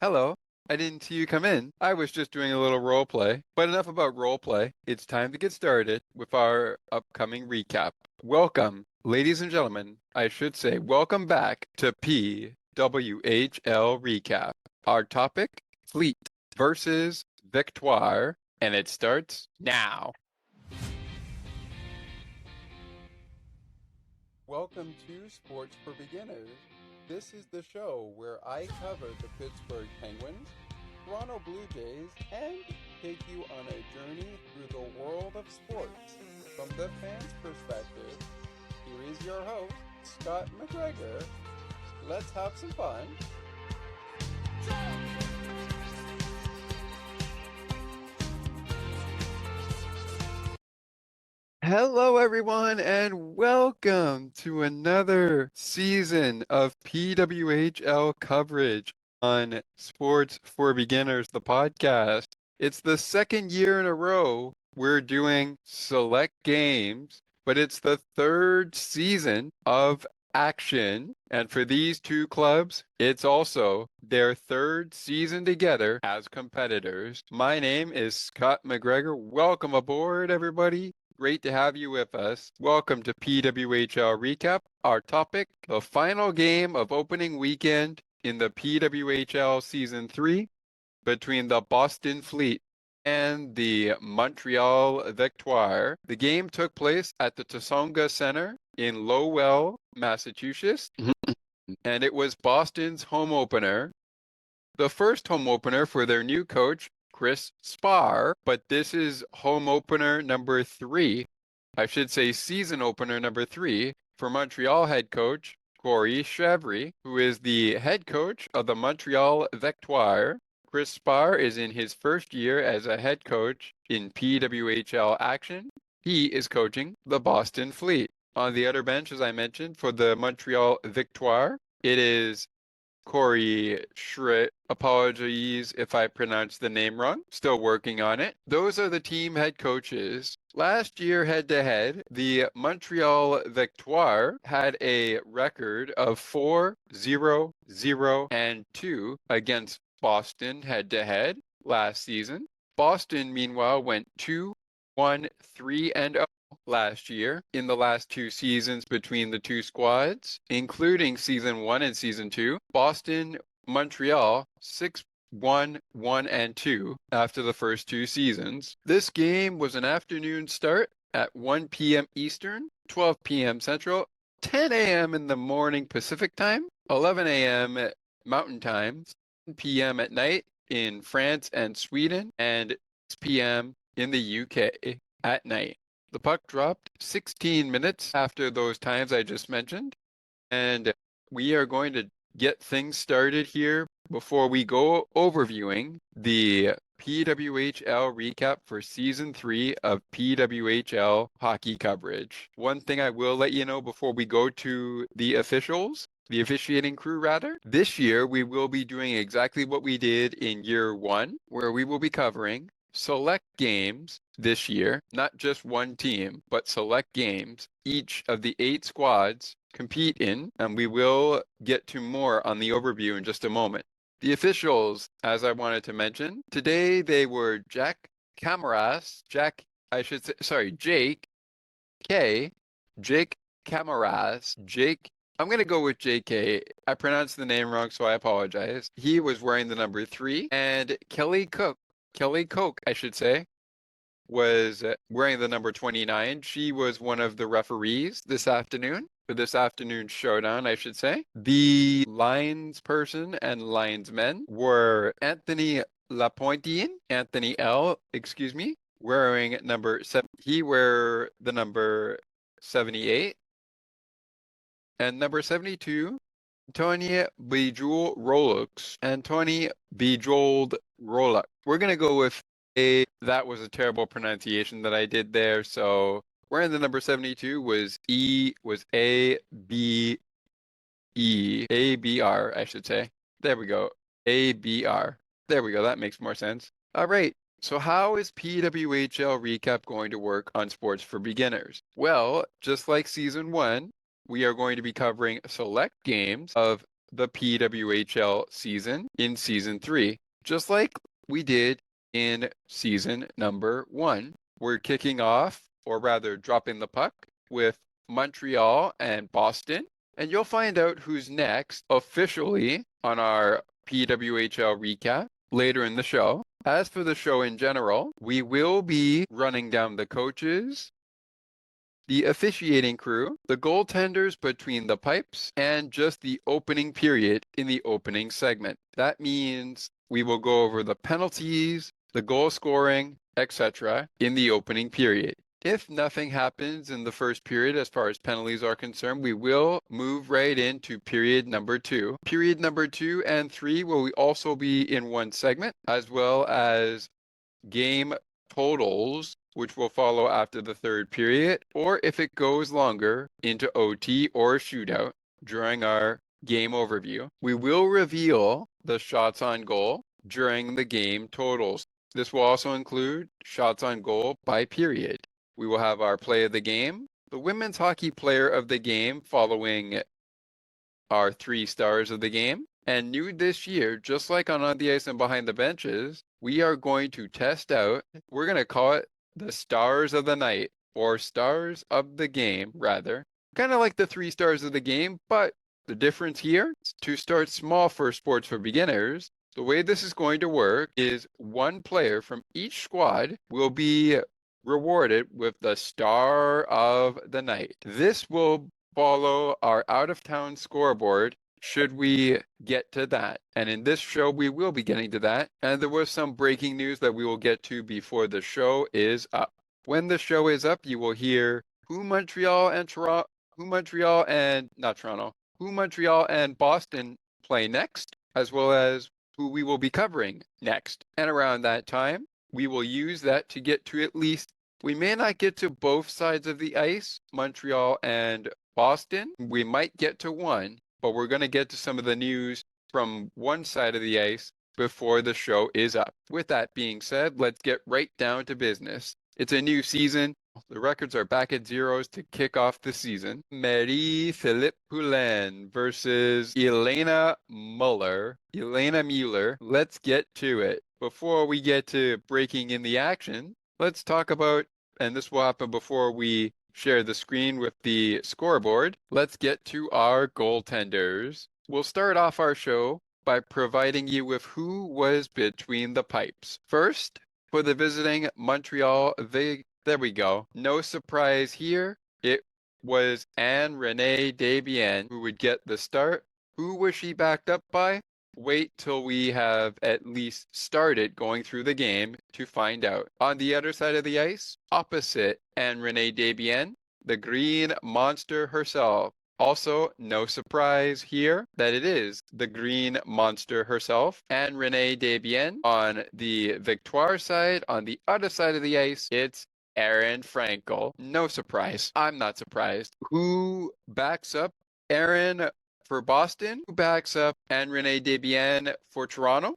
Hello. I didn't see you come in. I was just doing a little role play. But enough about role play. It's time to get started with our upcoming recap. Welcome, ladies and gentlemen. I should say, welcome back to PWHL Recap. Our topic, Fleet versus Victoire, and it starts now. Welcome to Sports for Beginners. This is the show where I cover the Pittsburgh Penguins, Toronto Blue Jays, and take you on a journey through the world of sports. From the fans' perspective, here is your host, Scott McGregor. Let's have some fun. Hello, everyone, and welcome to another season of PWHL coverage on Sports for Beginners, the podcast. It's the second year in a row we're doing select games, but it's the third season of action. And for these two clubs, it's also their third season together as competitors. My name is Scott McGregor. Welcome aboard, everybody. Great to have you with us. Welcome to PWHL Recap. Our topic, the final game of opening weekend in the PWHL Season 3 between the Boston Fleet and the Montreal Victoire. The game took place at the Tsonga Center in Lowell, Massachusetts, and it was Boston's home opener. The first home opener for their new coach, Chris Spar, but this is home opener number 3. I should say season opener number 3 for Montreal head coach Corey Chevry, who is the head coach of the Montreal Victoire. Chris Spar is in his first year as a head coach in PWHL action. He is coaching the Boston Fleet. On the other bench, as I mentioned, for the Montreal Victoire, it is Corey Schritt. Apologies if I pronounced the name wrong. Still working on it. Those are the team head coaches. Last year, head-to-head, the Montreal Victoire had a record of 4-0-0-2 against Boston head-to-head last season. Boston, meanwhile, went 2-1-3-0 last year in the last two seasons between the two squads, including season 1 and season 2. Boston, Montreal, 6-1-1-2 after the first two seasons. This game was an afternoon start at 1 p.m. Eastern, 12 p.m. Central, 10 a.m. in the morning Pacific time, 11 a.m. Mountain time, 7 p.m. at night in France and Sweden, and 6 p.m. in the UK at night. The puck dropped 16 minutes after those times I just mentioned, and we are going to get things started here before we go overviewing the PWHL recap for Season 3 of PWHL hockey coverage. One thing I will let you know before we go to the officials, the officiating crew rather, this year we will be doing exactly what we did in year 1, where we will be covering select games this year, not just one team, but select games each of the 8 squads compete in, and we will get to more on the overview in just a moment. The officials, as I wanted to mention, today they were Jake Camaras, Jake Camaras, I'm going to go with JK. I pronounced the name wrong, so I apologize. He was wearing the number 3, and Kelly Cook, I should say, was wearing the number 29. She was one of the referees this afternoon, for this afternoon's showdown, I should say. The linesperson and linesmen were Anthony L, excuse me, wearing number 7. He wore the number 78. And number 72, Tony Bejeweled Rolux. We're going to go with A. That was a terrible pronunciation that I did there. So wearing the number 72 was A-B-R, I should say. There we go. A-B-R. There we go. That makes more sense. All right. So how is PWHL Recap going to work on Sports for Beginners? Well, just like Season 1, we are going to be covering select games of the PWHL season in season 3, just like we did in season number 1. We're kicking off, or rather dropping the puck, with Montreal and Boston, and you'll find out who's next officially on our PWHL recap later in the show. As for the show in general, we will be running down the coaches, the officiating crew, the goaltenders between the pipes, and just the opening period in the opening segment. That means we will go over the penalties, the goal scoring, etc. in the opening period. If nothing happens in the first period as far as penalties are concerned, we will move right into period number 2. Period number 2 and 3 will also be in one segment, as well as game totals, which will follow after the third period, or if it goes longer, into OT or shootout during our game overview. We will reveal the shots on goal during the game totals. This will also include shots on goal by period. We will have our play of the game, the women's hockey player of the game following our 3 stars of the game. And new this year, just like on the ice and behind the benches, we are going to test out, we're going to call it the stars of the night, or stars of the game, rather. Kind of like the 3 stars of the game, but the difference here is to start small for sports for beginners. The way this is going to work is one player from each squad will be rewarded with the star of the night. This will follow our out-of-town scoreboard should we get to that. And in this show, we will be getting to that. And there was some breaking news that we will get to before the show is up. When the show is up, you will hear who Montreal and Boston play next, as well as who we will be covering next. And around that time, we will use that to get to at least, we may not get to both sides of the ice, Montreal and Boston. We might get to one, but we're going to get to some of the news from one side of the ice before the show is up. With that being said, let's get right down to business. It's a new season. The records are back at zeros to kick off the season. Marie-Philippe Poulin versus Elena Muller. Let's get to it. Before we get to breaking in the action, let's talk about, and this will happen before we share the screen with the scoreboard. Let's get to our goaltenders. We'll start off our show by providing you with who was between the pipes. First, for the visiting Montreal there we go. No surprise here. It was Anne-Renee Desbiens who would get the start. Who was she backed up by? Wait till we have at least started going through the game to find out. On the other side of the ice, opposite Anne-Renee Desbiens, the Green Monster herself. Also, no surprise here that it is the Green Monster herself, Anne-Renee Desbiens. On the Victoire side, on the other side of the ice, it's Erin Frankel. No surprise. I'm not surprised. Who backs up Erin for Boston? Who backs up Anne-Renee Desbiens for Toronto?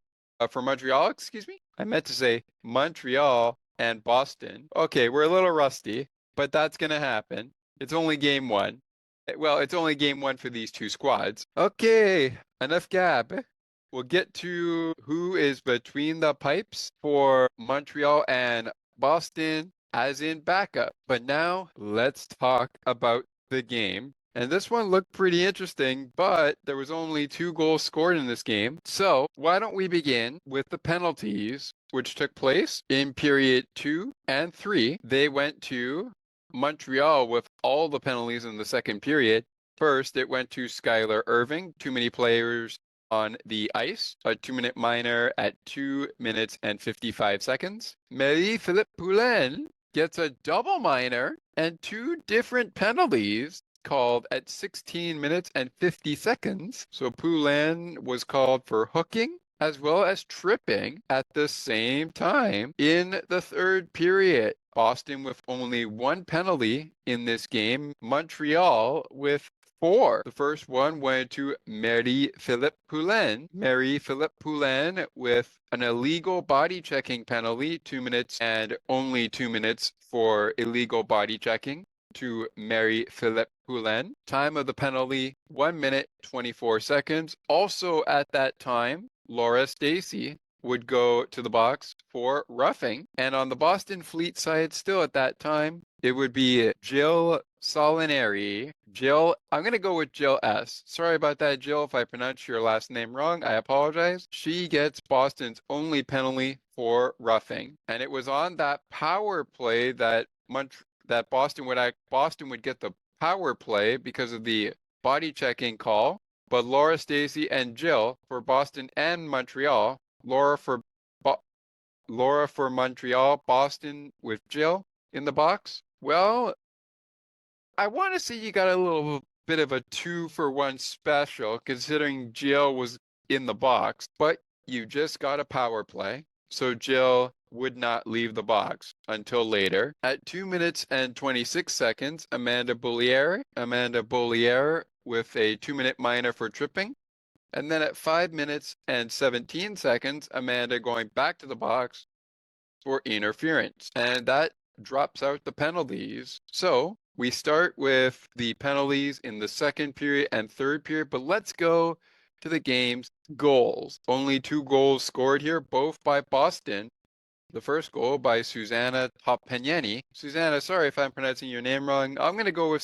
For Montreal, excuse me. I meant to say Montreal and Boston. Okay, we're a little rusty, but that's going to happen. It's only game 1. Well, it's only game 1 for these 2 squads. Okay, enough gab. We'll get to who is between the pipes for Montreal and Boston as in backup. But now let's talk about the game. And this one looked pretty interesting, but there was only 2 goals scored in this game. So why don't we begin with the penalties, which took place in period 2 and 3. They went to Montreal with all the penalties in the second period. First, it went to Skylar Irving, too many players on the ice, a 2-minute minor at 2 minutes and 55 seconds. Marie-Philippe Poulin gets a double minor and 2 different penalties called at 16 minutes and 50 seconds. So Poulin was called for hooking as well as tripping at the same time in the third period. Boston with only 1 penalty in this game. Montreal with 4. The first one went to Marie-Philippe Poulin. Marie-Philippe Poulin with an illegal body checking penalty, 2 minutes and only 2 minutes for illegal body checking. to Marie-Philippe Poulin. Time of the penalty, 1 minute, 24 seconds. Also at that time, Laura Stacey would go to the box for roughing. And on the Boston Fleet side, still at that time, it would be Jill Solinari. Jill, I'm going to go with Jill S. Sorry about that, Jill. If I pronounce your last name wrong, I apologize. She gets Boston's only penalty for roughing. And it was on that power play that Boston would get the power play because of the body checking call. But Laura Stacey and Jill for Boston and Montreal. Laura for Montreal, Boston with Jill in the box. Well, I want to say you got a little bit of a 2-for-1 special considering Jill was in the box, but you just got a power play. So Jill would not leave the box until later. At 2 minutes and 26 seconds, Amanda Bollier with a 2-minute minor for tripping. And then at 5 minutes and 17 seconds, Amanda going back to the box for interference. And that drops out the penalties. So we start with the penalties in the second period and third period, but let's go to the game's goals. Only 2 goals scored here, both by Boston. The first goal by Susanna Topeniemi. Susanna, sorry if I'm pronouncing your name wrong. I'm going to go with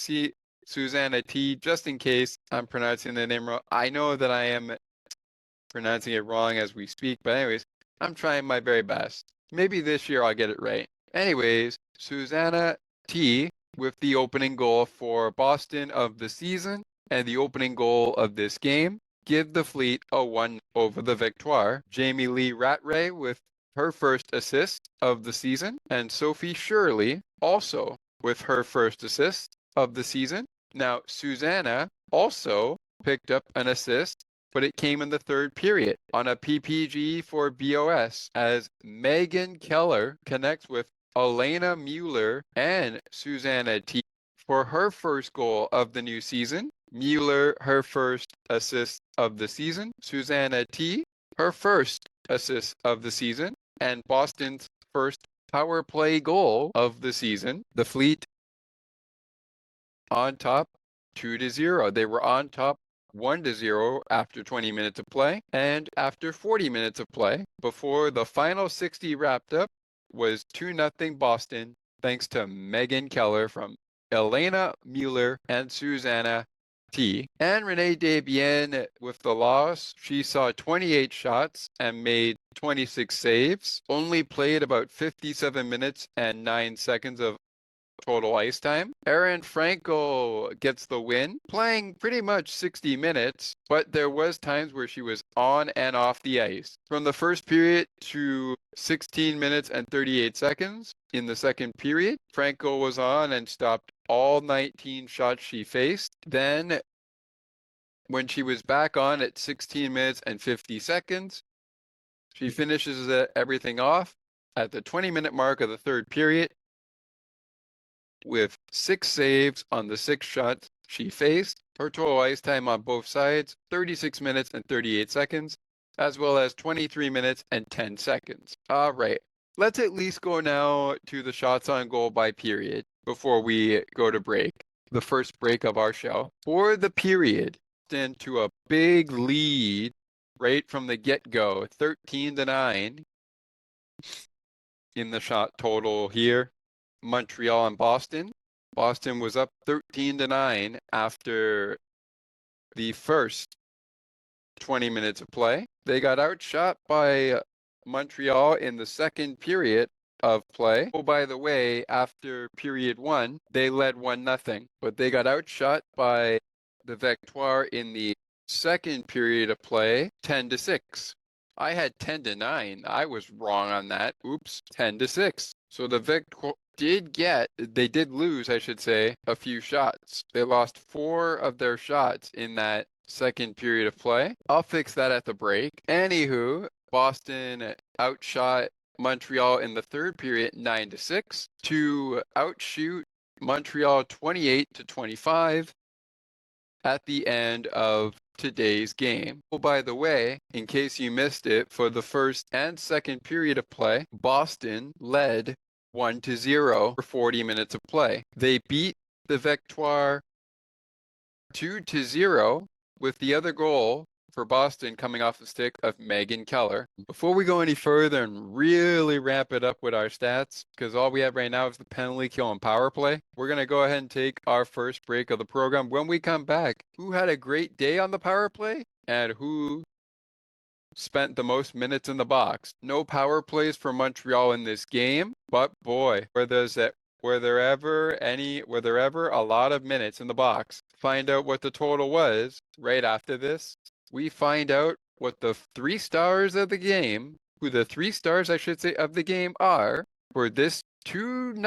Susanna T, just in case I'm pronouncing the name wrong. I know that I am pronouncing it wrong as we speak, but anyways, I'm trying my very best. Maybe this year I'll get it right. Anyways, Susanna T with the opening goal for Boston of the season and the opening goal of this game. Give the Fleet a 1 over the Victoire. Jamie Lee Rattray with her first assist of the season, and Sophie Shirley also with her first assist of the season. Now, Susanna also picked up an assist, but it came in the third period on a PPG for BOS as Megan Keller connects with Elena Mueller and Susanna T for her first goal of the new season. Mueller, her first assist of the season. Susanna T, her first assist of the season. And Boston's first power play goal of the season. The Fleet on top 2-0. They were on top 1-0 after 20 minutes of play. And after 40 minutes of play, before the final 60 wrapped up, was 2-0 Boston, thanks to Megan Keller from Elena Mueller and Susanna T. And Renee Desbiens with the loss. She saw 28 shots and made 26 saves. Only played about 57 minutes and 9 seconds of total ice time. Erin Frankel gets the win, playing pretty much 60 minutes, but there was times where she was on and off the ice. From the first period to 16 minutes and 38 seconds in the second period, Frankel was on and stopped all 19 shots she faced. Then when she was back on at 16 minutes and 50 seconds, she finishes everything off at the 20-minute mark of the third period with 6 saves on the 6 shots she faced. Her total ice time on both sides, 36 minutes and 38 seconds, as well as 23 minutes and 10 seconds. All right, let's at least go now to the shots on goal by period before we go to break, the first break of our show. For the period, into a big lead right from the get-go, 13-9 in the shot total here. Montreal and Boston. Boston was up 13-9 after the first 20 minutes of play. They got outshot by Montreal in the second period of play. Oh, by the way, after period 1, they led 1-0, but they got outshot by the Victoire in the second period of play, 10-6. I had 10-9. I was wrong on that. Oops, 10-6. So the Victoire they did lose, I should say, a few shots. They lost 4 of their shots in that second period of play. I'll fix that at the break. Anywho, Boston outshot Montreal in the third period 9-6 to outshoot Montreal 28-25 at the end of today's game. Oh, by the way, in case you missed it, for the first and second period of play, Boston led 1-0 for 40 minutes of play. They beat the Victoire 2-0, with the other goal for Boston coming off the stick of Megan Keller. Before we go any further and really wrap it up with our stats, because all we have right now is the penalty kill and power play, we're going to go ahead and take our first break of the program. When we come back, who had a great day on the power play and who spent the most minutes in the box? No power plays for Montreal in this game, but boy, were there ever a lot of minutes in the box. Find out what the total was right after this. We find out what the 3 stars of the game, who the 3 stars, I should say, of the game are for this 2-0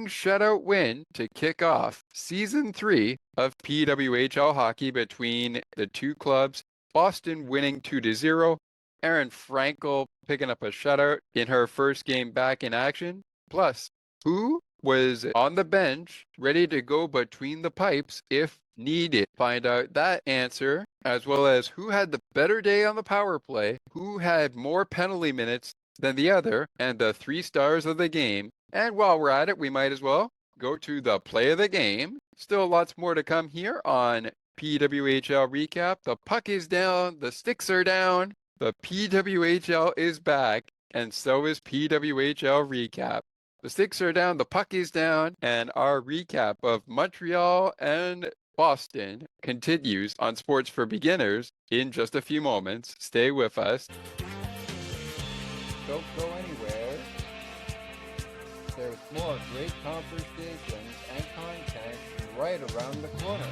shutout win to kick off Season 3 of PWHL hockey between the two clubs. Boston winning 2-0. Erin Frankel picking up a shutout in her first game back in action. Plus, who was on the bench ready to go between the pipes if needed? Find out that answer, as well as who had the better day on the power play, who had more penalty minutes than the other, and the 3 stars of the game. And while we're at it, we might as well go to the play of the game. Still lots more to come here on PWHL Recap. The puck is down, the sticks are down, the PWHL is back, and so is PWHL Recap. The sticks are down, the puck is down, and our recap of Montreal and Boston continues on Sports for Beginners in just a few moments. Stay with us. Don't go anywhere. There's more great conversations and content right around the corner.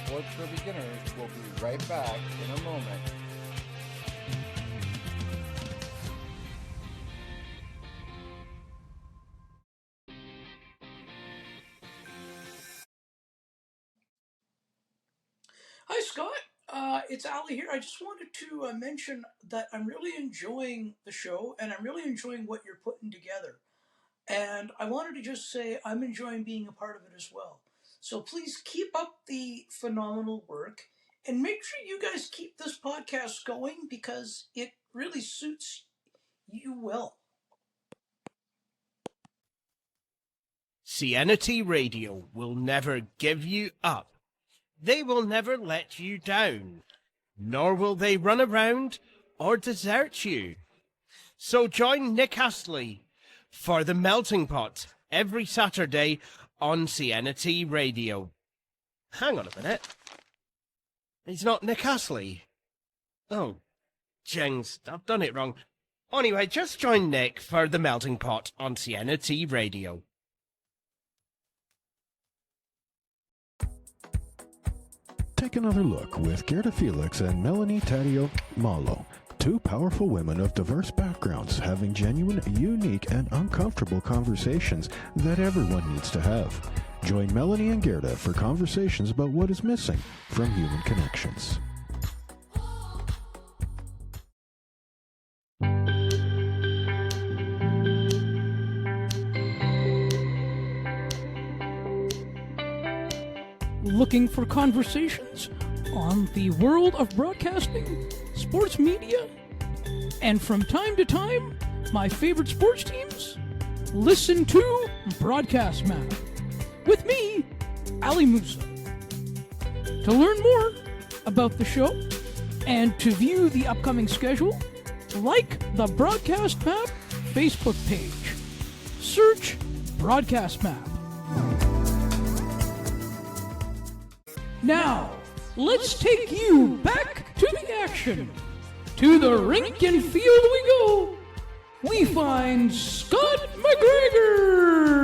Sports for Beginners will be right back in a moment. Hi, Scott. It's Ali here. I just wanted to mention that I'm really enjoying the show and I'm really enjoying what you're putting together. And I wanted to just say I'm enjoying being a part of it as well. So please keep up the phenomenal work and make sure you guys keep this podcast going because it really suits you well. CNT Radio will never give you up. They will never let you down, nor will they run around or desert you. So join Nick Astley for The Melting Pot every Saturday on CNT Radio. Hang on a minute. He's not Nick Astley. Oh, jings, I've done it wrong. Anyway, just join Nick for The Melting Pot on CNT Radio. Take another look with Gerda Felix and Melanie Taddeo Malo, two powerful women of diverse backgrounds having genuine, unique, and uncomfortable conversations that everyone needs to have. Join Melanie and Gerda for conversations about what is missing from human connections. Looking for conversations on the world of broadcasting, sports media, and from time to time, my favorite sports teams? Listen to Broadcast Map with me, Ali Musa. To learn more about the show and to view the upcoming schedule, like the Broadcast Map Facebook page. Search Broadcast Map. Now, let's take you back to the action. To the rink and field we go. We find Scott McGregor.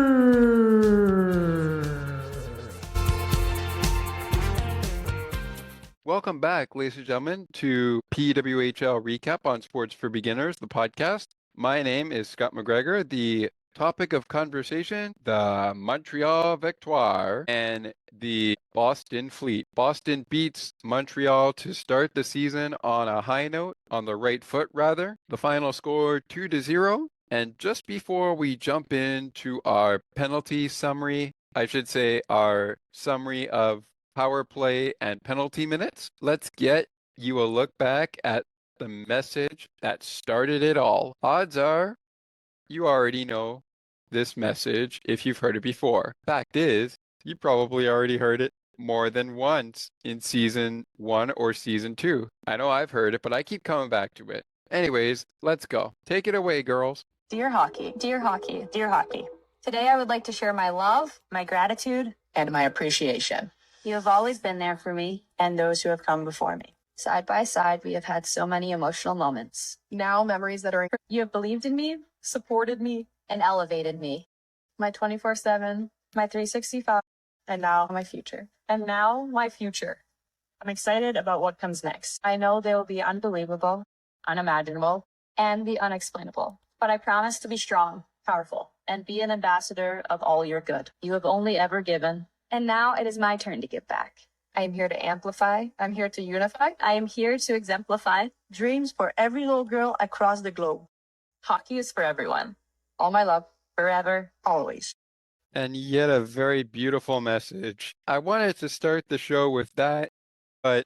Welcome back, ladies and gentlemen, to PWHL Recap on Sports for Beginners, the podcast. My name is Scott McGregor. The topic of conversation, the Montreal Victoire and the Boston Fleet. Boston beats Montreal to start the season on a high note, on the right foot rather. The final score 2-0. And just before we jump into our penalty summary, I should say our summary of power play and penalty minutes, let's get you a look back at the message that started it all. Odds are you already know this message if you've heard it before. Fact is, You probably already heard it more than once in season 1 or season 2. I know I've heard it, but I keep coming back to it. Anyways, let's go. Take it away, girls. Dear hockey, dear hockey, dear hockey. Today I would like to share my love, my gratitude, and my appreciation. You have always been there for me and those who have come before me. Side by side, we have had so many emotional moments. Now memories that are... You have believed in me, supported me, and elevated me. My 24/7, my 365, and now my future. And now my future. I'm excited about what comes next. I know they will be unbelievable, unimaginable, and the unexplainable. But I promise to be strong, powerful, and be an ambassador of all your good. You have only ever given, and now it is my turn to give back. I am here to amplify. I'm here to unify. I am here to exemplify dreams for every little girl across the globe. Hockey is for everyone. All my love, forever, always. And yet a very beautiful message. I wanted to start the show with that, but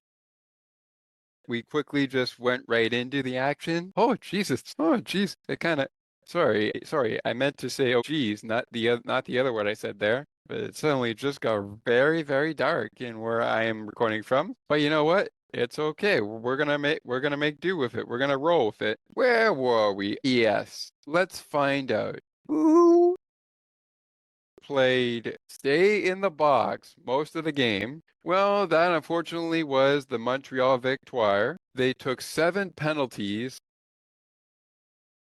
we quickly just went right into the action. Oh, Jesus. Oh, jeez. It kind of, sorry. I meant to say, oh, geez, not the other word I said there. But it suddenly just got very, very dark in where I am recording from. But you know what? It's okay. We're gonna make do with it. We're gonna roll with it. Where were we? Yes. Let's find out. Who played stay in the box most of the game? Well, that unfortunately was the Montreal Victoire. They took 7 penalties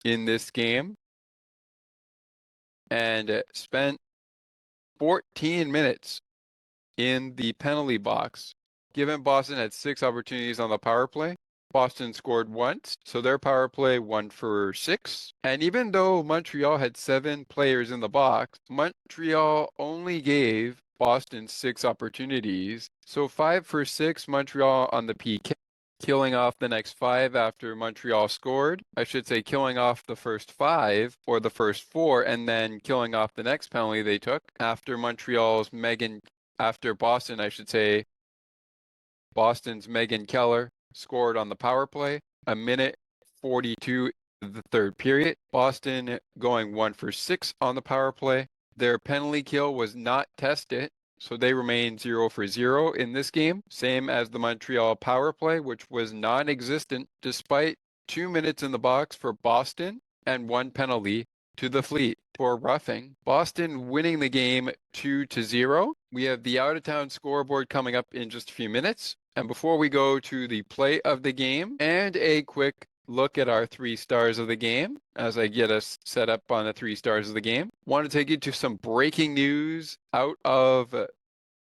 in this game and spent 14 minutes in the penalty box. Given Boston had 6 opportunities on the power play, Boston scored once, so their power play 1 for 6. And even though Montreal had 7 players in the box, Montreal only gave Boston 6 opportunities. So 5 for 6 Montreal on the PK, killing off the next 5 after Montreal scored. I should say killing off the first 5 or the first 4 and then killing off the next penalty they took after Boston, I should say, Boston's Megan Keller scored on the power play, 1:42 the third period. Boston going 1 for 6 on the power play. Their penalty kill was not tested, so they remain 0 for 0 in this game, same as the Montreal power play, which was non-existent despite 2 minutes in the box for Boston and 1 penalty to the Fleet for roughing. Boston winning the game 2-0. We have the out-of-town scoreboard coming up in just a few minutes. And before we go to the play of the game and a quick look at our 3 stars of the game, as I get us set up on the 3 stars of the game, want to take you to some breaking news out of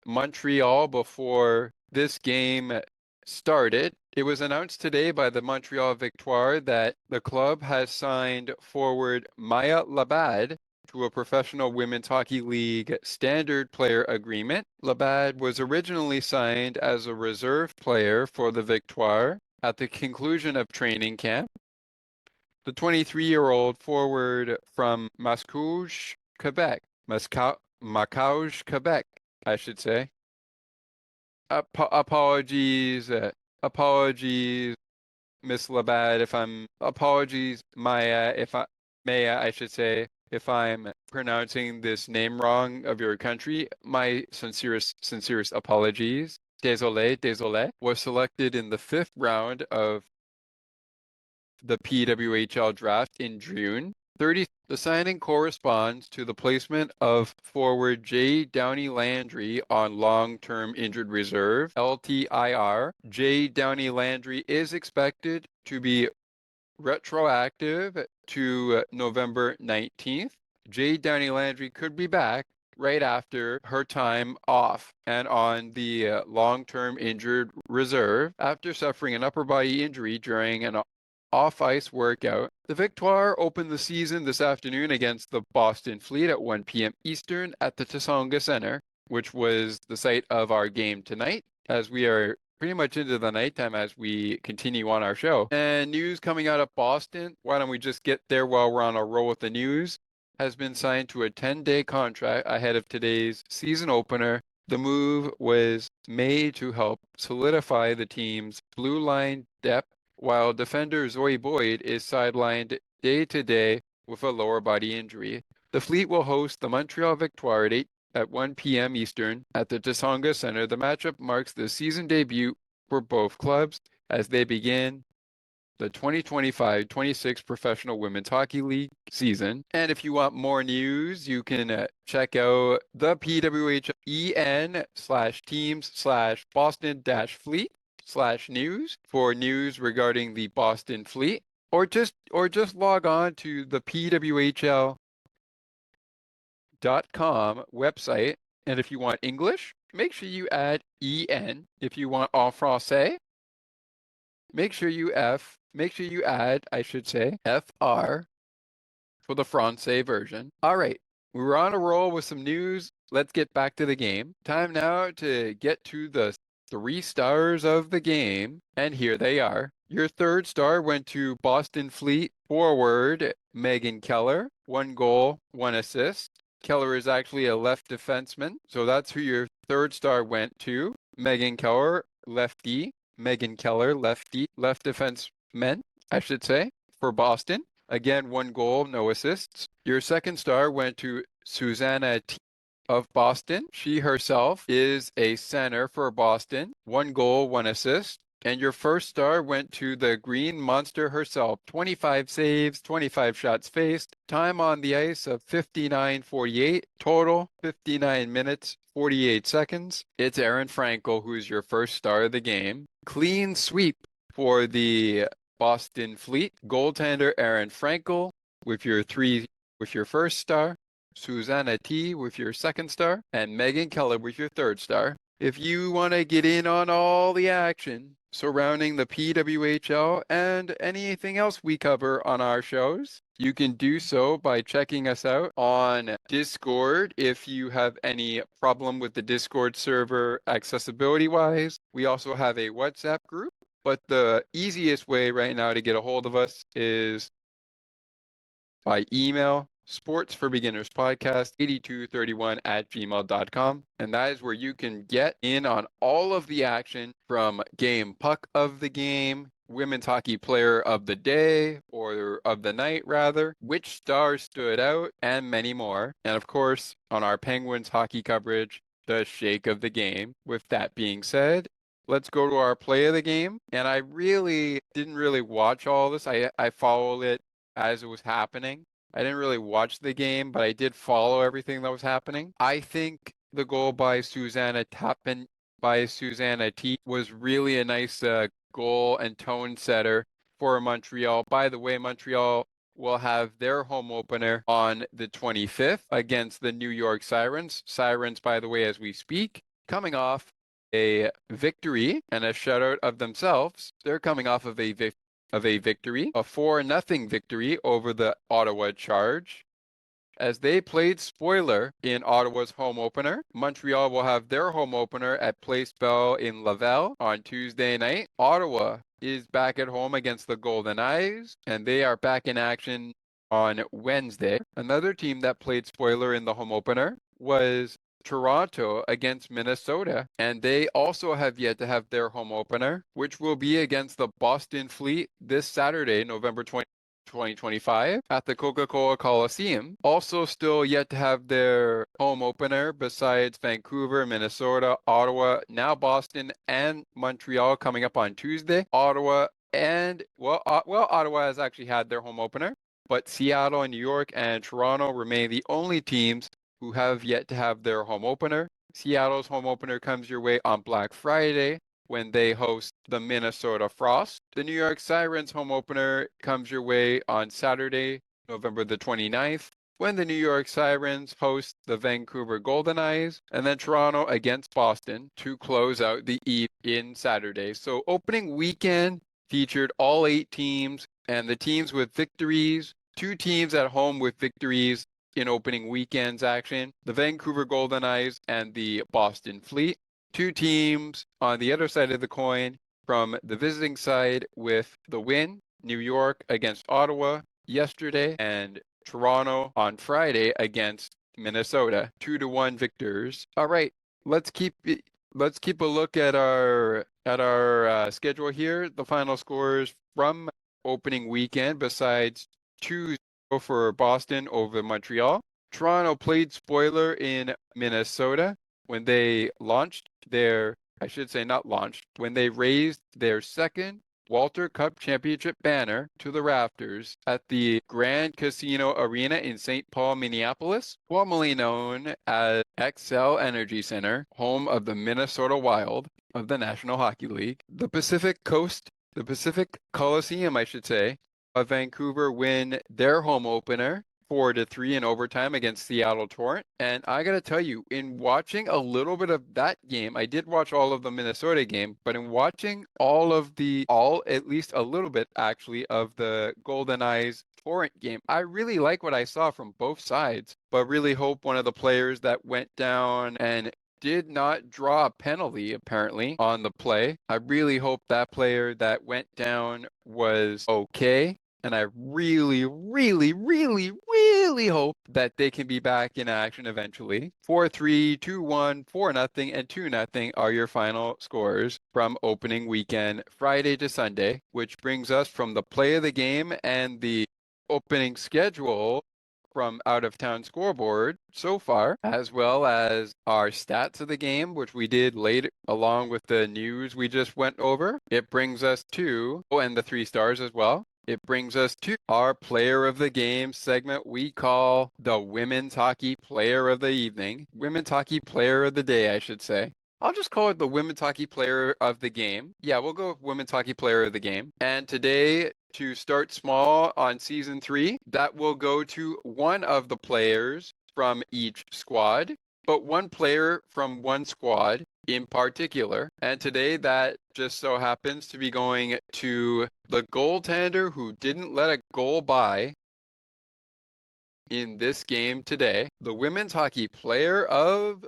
Montreal before this game started. It was announced today by the Montreal Victoire that the club has signed forward Maya Labad to a professional women's hockey league standard player agreement. Labad was originally signed as a reserve player for the Victoire at the conclusion of training camp. The 23-year-old forward from Mascouche, Quebec, Quebec, I should say. Apologies, Miss Labad, apologies, Maya, I should say, if I'm pronouncing this name wrong of your country. My sincerest apologies. Désolé. Was selected in the 5th round of the PWHL draft in June. The signing corresponds to the placement of forward J. Downey Landry on long-term injured reserve, LTIR. J. Downey Landry is expected to be retroactive to November 19th. J. Downey Landry could be back right after her time off and on the long-term injured reserve after suffering an upper body injury during an off-ice workout. The Victoire opened the season this afternoon against the Boston Fleet at 1 p.m. Eastern at the Tsonga Center, which was the site of our game tonight, as we are pretty much into the nighttime as we continue on our show. And news coming out of Boston, why don't we just get there while we're on a roll with the news, has been signed to a 10-day contract ahead of today's season opener. The move was made to help solidify the team's blue line depth, while defender Zoe Boyd is sidelined day-to-day with a lower body injury. The Fleet will host the Montreal Victoire at 8 at 1 p.m. Eastern at the Tsonga Center. The matchup marks the season debut for both clubs as they begin the 2025-26 Professional Women's Hockey League season. And if you want more news, you can check out the PWHEN/teams/Boston-Fleet/news for news regarding the Boston Fleet, or just log on to the PWHL.com website. And if you want English, make sure you add EN. If you want en français, make sure you add, I should say, FR for the Francais version. All right, we were on a roll with some news. Let's get back to the game. Time now to get to the 3 stars of the game, and here they are. Your 3rd star went to Boston Fleet forward Megan Keller, 1 goal, 1 assist. Keller is actually a left defenseman, so that's who your 3rd star went to. Megan Keller, lefty. Megan Keller, left defenseman, I should say, for Boston. Again, 1 goal, no assists. Your 2nd star went to Susanna T. of Boston. She herself is a center for Boston. 1 goal, 1 assist. And your 1st star went to the Green Monster herself. 25 saves, 25 shots faced. Time on the ice of 59:48. Total 59 minutes, 48 seconds. It's Aaron Frankel, who's your 1st star of the game. Clean sweep for the Boston Fleet. Goaltender Aaron Frankel with your 1st star. Susanna T with your 2nd star. And Megan Keller with your 3rd star. If you want to get in on all the action surrounding the PWHL and anything else we cover on our shows, you can do so by checking us out on Discord. If you have any problem with the Discord server accessibility-wise, we also have a WhatsApp group, but the easiest way right now to get a hold of us is by email, sportsforbeginnerspodcast8231@gmail.com. And that is where you can get in on all of the action from game puck of the game, women's hockey player of the day, or of the night rather, which stars stood out, and many more. And of course, on our Penguins hockey coverage, the shake of the game. With that being said, let's go to our play of the game. And I didn't really watch all this. I followed it as it was happening. I didn't really watch the game, but I did follow everything that was happening. I think the goal by Susanna T was really a nice goal and tone setter for Montreal. By the way, Montreal will have their home opener on the 25th against the New York Sirens. Sirens, by the way, as we speak, coming off a victory and a shutout of themselves. They're coming off of a victory, a 4-0 victory over the Ottawa Charge, as they played spoiler in Ottawa's home opener. Montreal will have their home opener at Place Bell in Laval on Tuesday night. Ottawa is back at home against the Golden Eyes, and they are back in action on Wednesday. Another team that played spoiler in the home opener was Toronto against Minnesota, and they also have yet to have their home opener, which will be against the Boston Fleet this Saturday, November 20, 2025, at the Coca-Cola Coliseum. Also still yet to have their home opener besides Vancouver, Minnesota, Ottawa, now Boston, and Montreal coming up on Tuesday. Ottawa has actually had their home opener, but Seattle and New York and Toronto remain the only teams who have yet to have their home opener. Seattle's home opener comes your way on Black Friday when they host the Minnesota Frost. The New York Sirens home opener comes your way on Saturday, November the 29th, when the New York Sirens host the Vancouver Golden Eyes, and then Toronto against Boston to close out the eve in Saturday. So opening weekend featured all 8 teams, and the teams with victories, 2 teams at home with victories in opening weekend's action, the Vancouver Golden Eyes and the Boston Fleet. 2 teams on the other side of the coin from the visiting side with the win, New York against Ottawa yesterday, and Toronto on Friday against Minnesota. 2-1 victors. All right, let's keep a look at our schedule here. The final scores from opening weekend, besides 2-0 for Boston over Montreal, Toronto played spoiler in Minnesota when they launched their, I should say not launched, when they raised their second Walter Cup Championship banner to the rafters at the Grand Casino Arena in St. Paul, Minneapolis, formerly known as XL Energy Center, home of the Minnesota Wild of the National Hockey League. The Pacific Coliseum, I should say, of Vancouver win their home opener 4-3 in overtime against Seattle Torrent. And I got to tell you, in watching a little bit of that game, I did watch all of the Minnesota game, but in watching at least a little bit actually, of the Golden Eyes Torrent game, I really like what I saw from both sides, but really hope one of the players that went down and did not draw a penalty apparently on the play. I really hope that player that went down was okay. And I really, really, really, really hope that they can be back in action eventually. 4-3, 2-1, 4-0, and 2-0 are your final scores from opening weekend, Friday to Sunday, which brings us from the play of the game and the opening schedule from out-of-town scoreboard so far, as well as our stats of the game, which we did later, along with the news we just went over. It brings us to, and the 3 stars as well. It brings us to our Player of the Game segment we call the Women's Hockey Player of the Evening. Women's Hockey Player of the Day, I should say. I'll just call it the Women's Hockey Player of the Game. Yeah, we'll go with Women's Hockey Player of the Game. And today, to start small on Season 3, that will go to one of the players from each squad, but one player from one squad in particular. And today that just so happens to be going to the goaltender who didn't let a goal by in this game today. The Women's Hockey Player of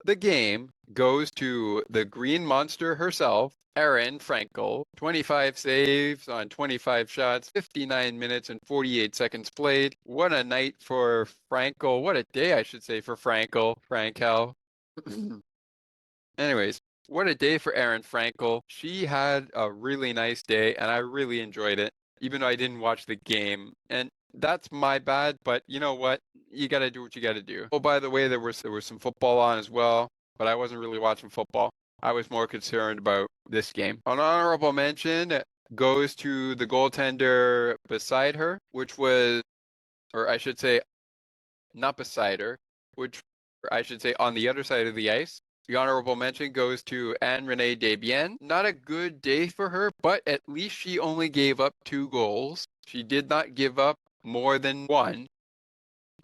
the Game goes to the Green Monster herself, Erin Frankel. 25 saves on 25 shots, 59 minutes and 48 seconds played. What a night for Frankel. What a day, I should say, for Frankel. Anyways, what a day for Erin Frankel. She had a really nice day, and I really enjoyed it, even though I didn't watch the game. And that's my bad, but you know what? You got to do what you got to do. Oh, by the way, there was some football on as well, but I wasn't really watching football. I was more concerned about this game. An honorable mention goes to the goaltender beside her, which was, or I should say, not beside her, which I should say on the other side of the ice. The honorable mention goes to Anne-Renee Desbiens. Not a good day for her, but at least she only gave up 2 goals. She did not give up more than 1.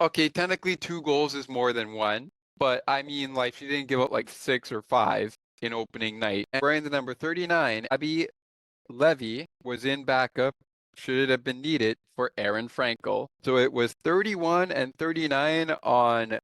Okay, technically 2 goals is more than 1, but I mean, like, she didn't give up like 6 or 5 in opening night. And wearing the number 39, Abby Levy was in backup, should it have been needed, for Erin Frankel. So it was 31 and 39 on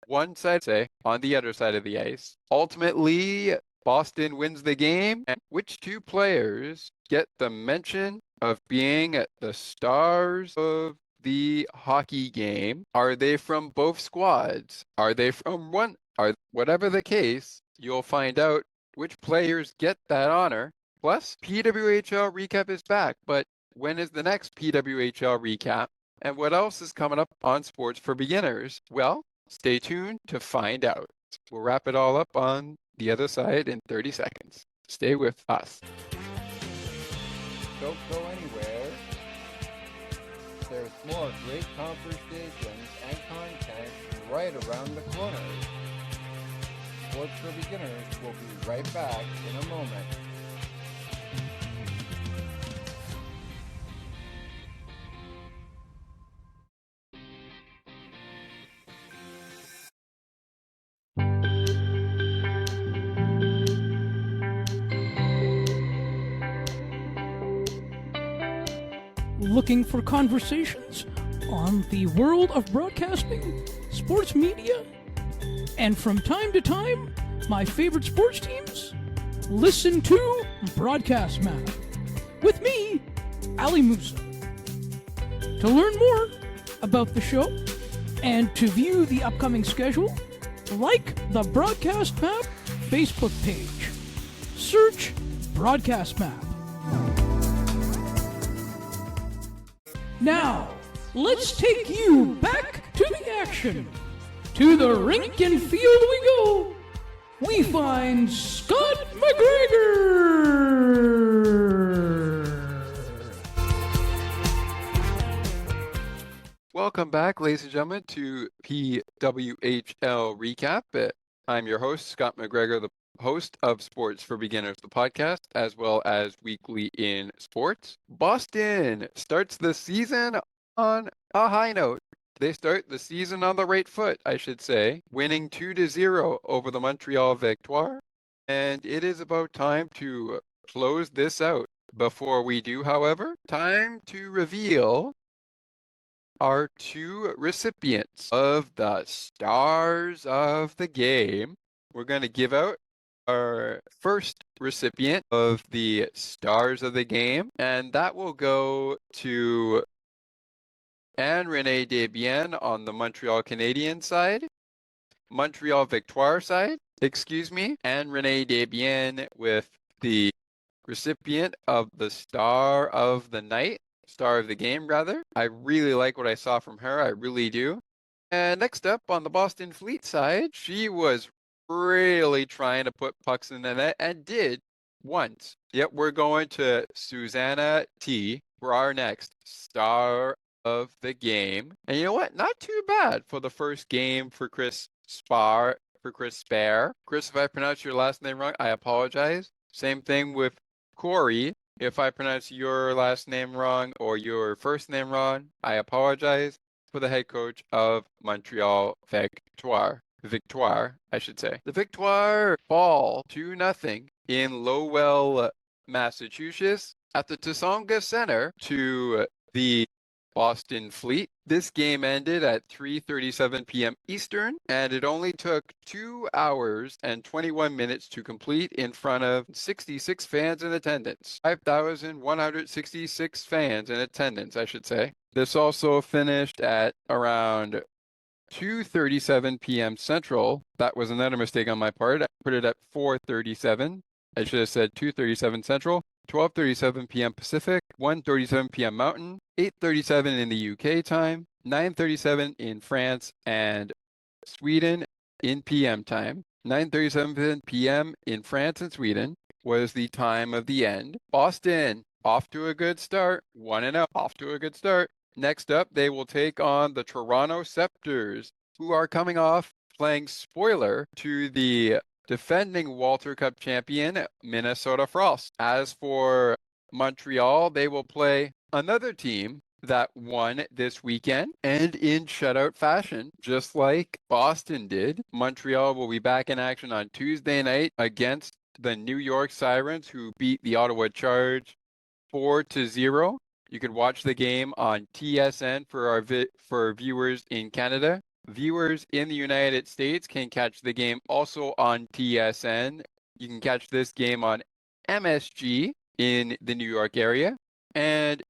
one side, say, on the other side of the ice. Ultimately, Boston wins the game. And which 2 players get the mention of being the stars of the hockey game? Are they from both squads? Are they from one? Whatever the case, you'll find out which players get that honor. Plus, PWHL Recap is back, but when is the next PWHL Recap? And what else is coming up on Sports for Beginners? Well, stay tuned to find out. We'll wrap it all up on the other side in 30 seconds. Stay with us. Don't go anywhere. There's more great conversations and content right around the corner. Sports for Beginners will be right back in a moment. Looking for conversations on the world of broadcasting, sports media, and from time to time, my favorite sports teams? Listen to Broadcast Map with me, Ali Musa. To learn more about the show and to view the upcoming schedule, like the Broadcast Map Facebook page. Search Broadcast Map. Now, let's take you back to the action. To the rink and field we go. We find Scott McGregor. Welcome back, ladies and gentlemen, to PWHL Recap. I'm your host, Scott McGregor, the host of Sports for Beginners, the podcast, as well as Weekly in Sports. Boston starts the season on a high note. They start the season on the right foot, I should say, winning 2-0 over the Montreal Victoire. And it is about time to close this out. Before we do, however, time to reveal our two recipients of the Stars of the Game. We're going to give out our first recipient of the Stars of the Game, and that will go to Anne-Renee Desbiens on the Montreal Canadiens side, Montreal Victoire side, Anne-Renee Desbiens with the recipient of the Star of the Game, rather. I really like what I saw from her. I really do. And next up on the Boston Fleet side, she was really trying to put pucks in the net and did once. Yep, we're going to Susanna T for our next Star of the Game. And you know what? Not too bad for the first game for Chris Spare. Chris, if I pronounce your last name wrong, I apologize. Same thing with Corey. If I pronounce your last name wrong or your first name wrong, I apologize. For the head coach of Montreal Victoire, I should say. The Victoire fall 2-0 in Lowell, Massachusetts at the Tsonga Center to the Boston Fleet. This game ended at 3:37 p.m. Eastern, and it only took 2 hours and 21 minutes to complete in front of 66 fans in attendance. 5,166 fans in attendance, I should say. This also finished at around 2:37 p.m. Central. That was another mistake on my part. I put it at 4:37. I should have said 2:37 Central. 12:37 p.m. Pacific, 1:37 p.m. Mountain, 8:37 in the UK time, 9:37 in France and Sweden in PM time. 9:37 p.m. in France and Sweden was the time of the end. Boston, off to a good start. 1-0, off to a good start. Next up, they will take on the Toronto Scepters, who are coming off playing spoiler to the defending Walter Cup champion, Minnesota Frost. As for Montreal, they will play another team that won this weekend and in shutout fashion, just like Boston did. Montreal will be back in action on Tuesday night against the New York Sirens, who beat the Ottawa Charge 4-0. You can watch the game on TSN for viewers in Canada. Viewers in the United States can catch the game also on TSN. You can catch this game on MSG in the New York area. And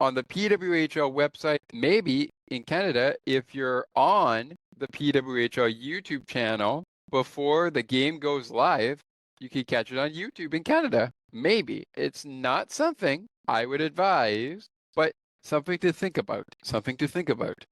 on the PWHL website, maybe in Canada, if you're on the PWHL YouTube channel before the game goes live, you can catch it on YouTube in Canada. Maybe. It's not something I would advise, but something to think about.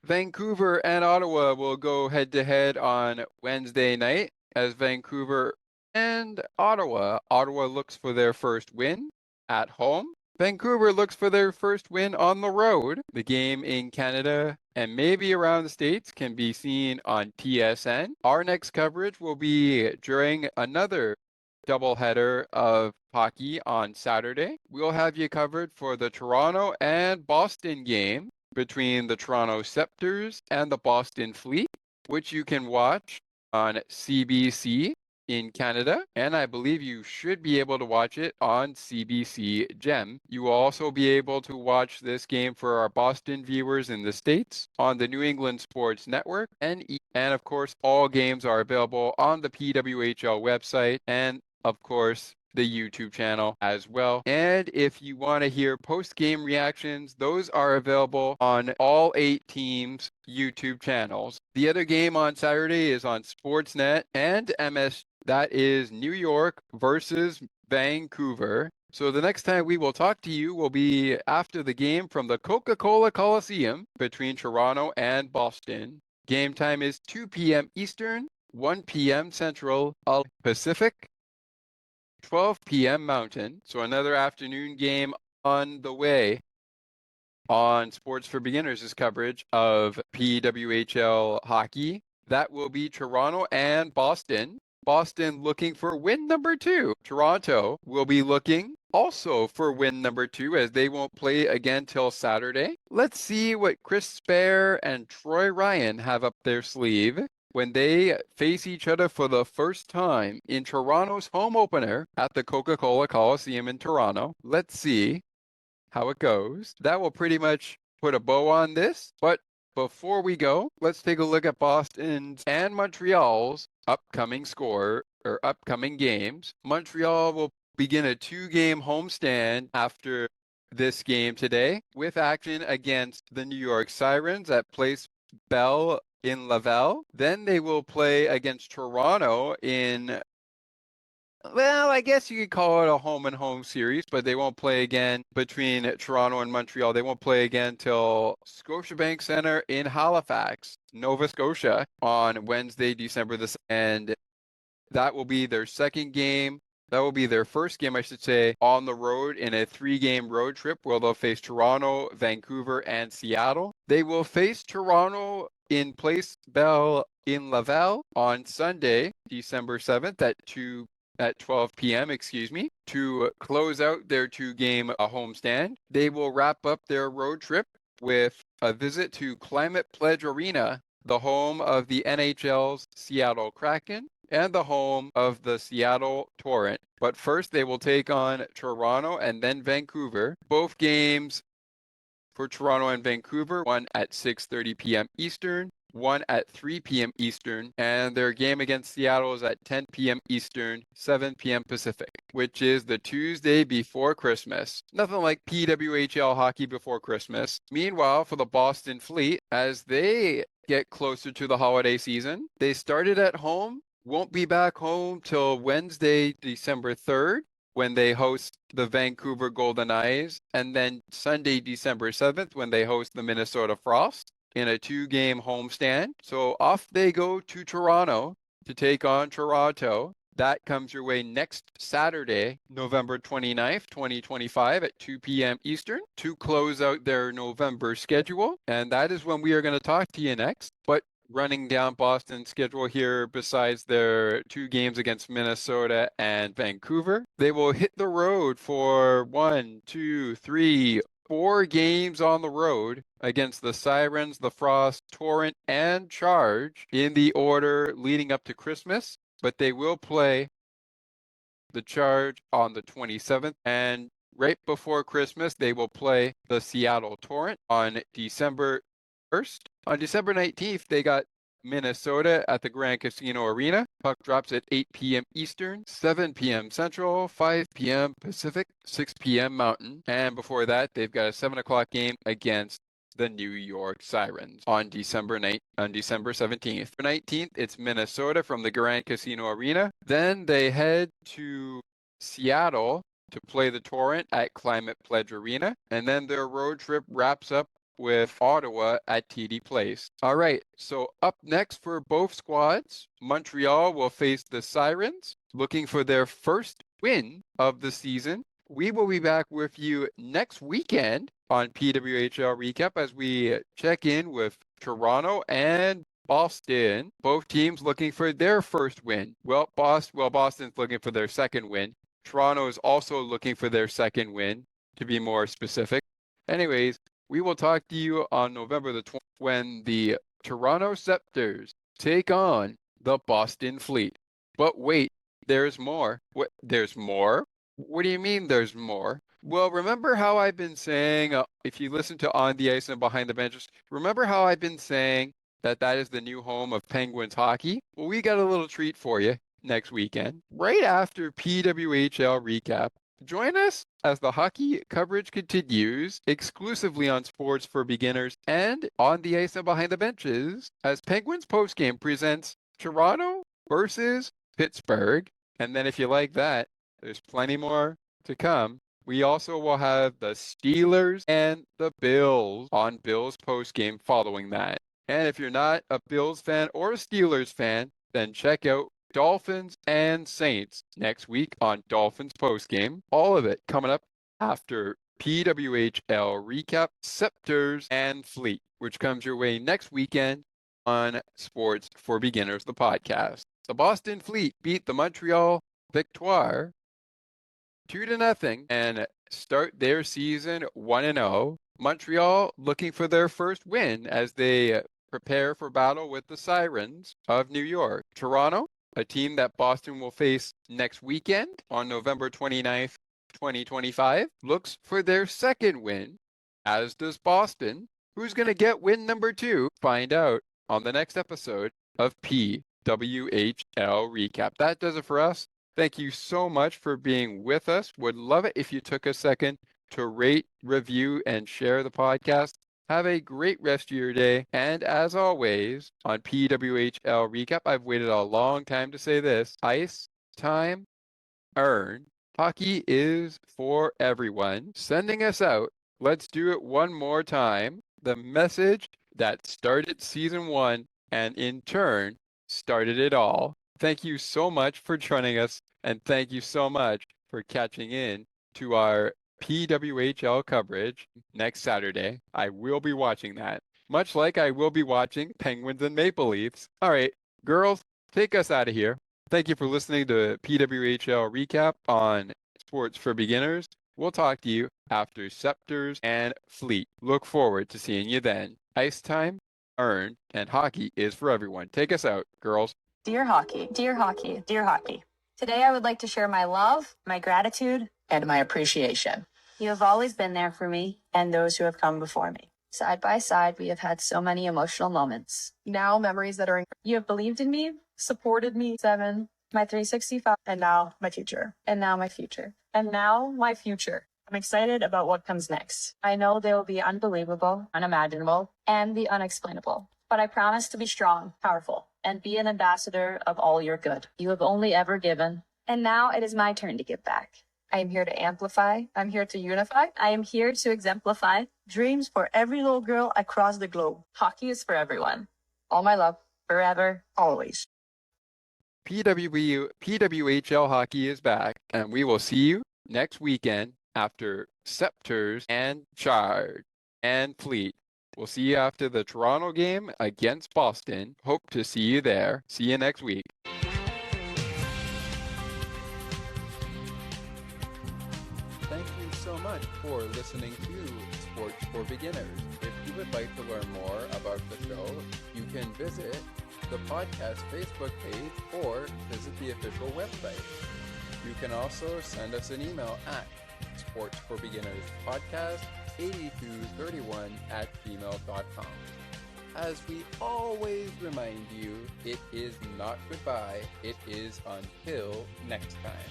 Vancouver and Ottawa will go head-to-head on Wednesday night as Vancouver and Ottawa. Ottawa looks for their first win at home. Vancouver looks for their first win on the road. The game in Canada and maybe around the States can be seen on TSN. Our next coverage will be during another doubleheader of hockey on Saturday. We'll have you covered for the Toronto and Boston game between the Toronto Scepters and the Boston Fleet, which you can watch on CBC in Canada, and I believe you should be able to watch it on CBC Gem. You will also be able to watch this game for our Boston viewers in the States on the New England Sports Network, and of course, all games are available on the PWHL website and of course, the YouTube channel as well. And if you want to hear post-game reactions, those are available on all 8 teams' YouTube channels. The other game on Saturday is on Sportsnet and MS. That is New York versus Vancouver. So the next time we will talk to you will be after the game from the Coca-Cola Coliseum between Toronto and Boston. Game time is 2 p.m. Eastern, 1 p.m. Central, Pacific, 12 p.m. Mountain. So another afternoon game on the way. On Sports for Beginners' coverage of PWHL hockey. That will be Toronto and Boston. Boston looking for win number 2. Toronto will be looking also for win number 2 as they won't play again till Saturday. Let's see what Chris Spare and Troy Ryan have up their sleeve when they face each other for the first time in Toronto's home opener at the Coca-Cola Coliseum in Toronto. Let's see how it goes. That will pretty much put a bow on this. But before we go, let's take a look at Boston's and Montreal's upcoming games. Montreal will begin a 2-game homestand after this game today with action against the New York Sirens at Place Bell in Laval. Then they will play against Toronto in, well, I guess you could call it a home and home series, but they won't play again between Toronto and Montreal. They won't play again till Scotiabank Center in Halifax, Nova Scotia on Wednesday, December the 2nd. And that will be their second game. That will be their first game, I should say, on the road in a 3-game road trip where they'll face Toronto, Vancouver, and Seattle. They will face Toronto in Place Bell in Laval on Sunday, December 7th at 12 p.m., to close out their 2-game homestand. They will wrap up their road trip with a visit to Climate Pledge Arena, the home of the NHL's Seattle Kraken and the home of the Seattle Torrent. But first, they will take on Toronto and then Vancouver. Both games for Toronto and Vancouver, one at 6:30 p.m. Eastern, one at 3 p.m. Eastern, and their game against Seattle is at 10 p.m. Eastern, 7 p.m. Pacific, which is the Tuesday before Christmas. Nothing like PWHL hockey before Christmas. Meanwhile, for the Boston Fleet, as they get closer to the holiday season, they started at home, won't be back home till Wednesday, December 3rd, when they host the Vancouver Golden Eyes, and then Sunday, December 7th, when they host the Minnesota Frost in a 2-game homestand. So off they go to Toronto to take on Toronto. That comes your way next Saturday, November 29th, 2025 at 2 p.m. Eastern to close out their November schedule. And that is when we are going to talk to you next. But running down Boston's schedule here, besides their 2 games against Minnesota and Vancouver, they will hit the road for 4 games on the road against the Sirens, the Frost, Torrent, and Charge in the order leading up to Christmas. But they will play the Charge on the 27th, and right before Christmas, they will play the Seattle Torrent on December 1st. On December 19th, they got Minnesota at the Grand Casino Arena. Puck drops at 8 p.m. Eastern, 7 p.m. Central, 5 p.m. Pacific, 6 p.m. Mountain. And before that, they've got a 7 o'clock game against the New York Sirens on December 17th. For 19th, it's Minnesota from the Grand Casino Arena. Then they head to Seattle to play the Torrent at Climate Pledge Arena. And then their road trip wraps up with Ottawa at TD Place. All right, so up next for both squads, Montreal will face the Sirens, looking for their first win of the season. We will be back with you next weekend on PWHL Recap as we check in with Toronto and Boston. Both teams looking for their first win. Well, Boston's looking for their second win. Toronto is also looking for their second win, to be more specific. Anyways, we will talk to you on November the 20th when the Toronto Scepters take on the Boston Fleet. But wait, there's more. What? There's more? What do you mean there's more? Well, remember how I've been saying, if you listen to On the Ice and Behind the Benches, remember how I've been saying that is the new home of Penguins hockey? Well, we got a little treat for you next weekend, right after PWHL Recap. Join us as the hockey coverage continues exclusively on Sports for Beginners and On the Ice and Behind the Benches as Penguins Postgame presents Toronto versus Pittsburgh. And then if you like that, there's plenty more to come We also will have the Steelers and the Bills on Bills postgame following that. And if you're not a Bills fan or a Steelers fan, then check out Dolphins and Saints next week on Dolphins postgame. All of it coming up after PWHL Recap, Scepters, and Fleet, which comes your way next weekend on Sports for Beginners, the podcast. The Boston Fleet beat the Montreal Victoire 2-0 and start their season 1-0. Montreal looking for their first win as they prepare for battle with the Sirens of New York. Toronto, a team that Boston will face next weekend on November 29th, 2025, looks for their second win, as does Boston. Who's going to get win number 2? Find out on the next episode of PWHL Recap. That does it for us. Thank you so much for being with us. Would love it if you took a second to rate, review, and share the podcast. Have a great rest of your day. And as always, on PWHL Recap, I've waited a long time to say this. Ice, time, earn. Hockey is for everyone. Sending us out. Let's do it one more time. The message that started season 1 and in turn started it all. Thank you so much for joining us, and thank you so much for catching in to our PWHL coverage next Saturday. I will be watching that, much like I will be watching Penguins and Maple Leafs. All right, girls, take us out of here. Thank you for listening to PWHL Recap on Sports for Beginners. We'll talk to you after Scepters and Fleet. Look forward to seeing you then. Ice time, earned, and hockey is for everyone. Take us out, girls. Dear hockey, dear hockey, dear hockey. Today I would like to share my love, my gratitude, and my appreciation. You have always been there for me and those who have come before me. Side by side, we have had so many emotional moments. Now memories that are you have believed in me, supported me, 7, my 365, and now my future. And now my future. And now my future. I'm excited about what comes next. I know they will be unbelievable, unimaginable, and the unexplainable. But I promise to be strong, powerful, and be an ambassador of all your good. You have only ever given. And now it is my turn to give back. I am here to amplify. I'm here to unify. I am here to exemplify dreams for every little girl across the globe. Hockey is for everyone. All my love, forever, always. PWHL Hockey is back, and we will see you next weekend after Scepters and Charge and Fleet. We'll see you after the Toronto game against Boston. Hope to see you there. See you next week. Thank you so much for listening to Sports for Beginners. If you would like to learn more about the show, you can visit the podcast Facebook page or visit the official website. You can also send us an email at sportsforbeginnerspodcast 8231@gmail.com. As we always remind you, it is not goodbye, it is until next time.